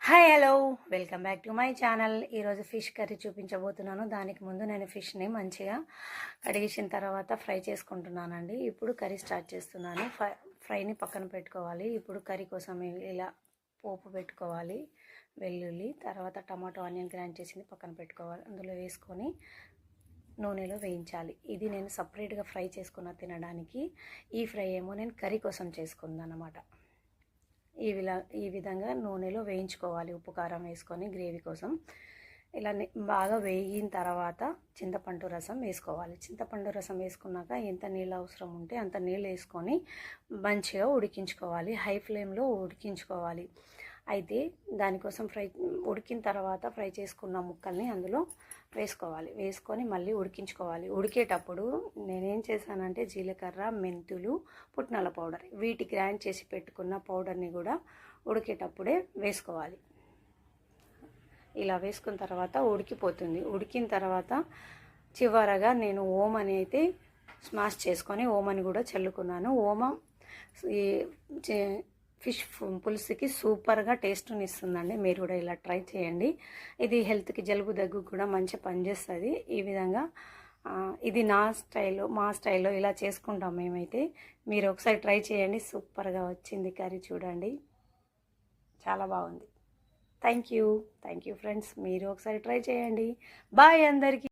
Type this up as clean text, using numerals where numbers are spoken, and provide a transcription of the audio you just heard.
Hi hello welcome back to my channel. ఈరోజు fish curry చూపించబోతున్నాను. దానికి ముందు నేను ఫిష్ని మంచిగా కడిగేసిన తర్వాత ఫ్రై చేసుకుంటున్నానండి. ఇప్పుడు కర్రీ స్టార్ట్ చేస్తున్నాను. ఫ్రైని పక్కన పెట్టుకోవాలి. ఇప్పుడు కర్రీ కోసం ఇలా పోపు పెట్టుకోవాలి. వెల్లుల్లి, తర్వాత టమాటో, ఆనియన్ గ్రైండ్ చేసింది పక్కన పెట్టుకోవాలి. అందులో వేసుకొని నూనెలో వేయించాలి. ఇది నేను సపరేట్గా ఫ్రై చేసుకున్న తినడానికి. ఈ ఫ్రై ఏమో నేను కర్రీ కోసం చేసుకున్నాను అన్నమాట. ఈ విధంగా నూనెలో వేయించుకోవాలి. ఉప్పు కారం వేసుకొని గ్రేవీ కోసం ఇలా బాగా వేగిన తర్వాత చింతపండు రసం వేసుకోవాలి. చింతపండు రసం వేసుకున్నాక ఎంత నీళ్ళు అవసరం ఉంటే అంత నీళ్ళు వేసుకొని మంచిగా ఉడికించుకోవాలి. హై ఫ్లేమ్లో ఉడికించుకోవాలి. అయితే దానికోసం ఉడికిన తర్వాత ఫ్రై చేసుకున్న ముక్కల్ని అందులో వేసుకోవాలి. వేసుకొని మళ్ళీ ఉడికించుకోవాలి. ఉడికేటప్పుడు నేనేం చేశానంటే జీలకర్ర, మెంతులు, పుట్నాల పౌడర్ వీటి గ్రైండ్ చేసి పెట్టుకున్న పౌడర్ని కూడా ఉడికేటప్పుడే వేసుకోవాలి. ఇలా వేసుకున్న తర్వాత ఉడికిపోతుంది. ఉడికిన తర్వాత చివరగా నేను ఓమని అయితే స్మాష్ చేసుకొని ఓమని కూడా చల్లుకున్నాను. ఓమం ఈ ఫిష్ పులుసుకి సూపర్గా టేస్ట్ని ఇస్తుందండి. మీరు కూడా ఇలా ట్రై చేయండి. ఇది హెల్త్కి, జలుబు, దగ్గు కూడా మంచిగా పనిచేస్తుంది. ఈ విధంగా ఇది మా స్టైల్లో ఇలా చేసుకుంటాం మేమైతే. మీరు ఒకసారి ట్రై చేయండి. సూపర్గా వచ్చింది కర్రీ. చూడండి, చాలా బాగుంది. Thank you friends. మీరు ఒకసారి ట్రై చేయండి. బాయ్ అందరికీ.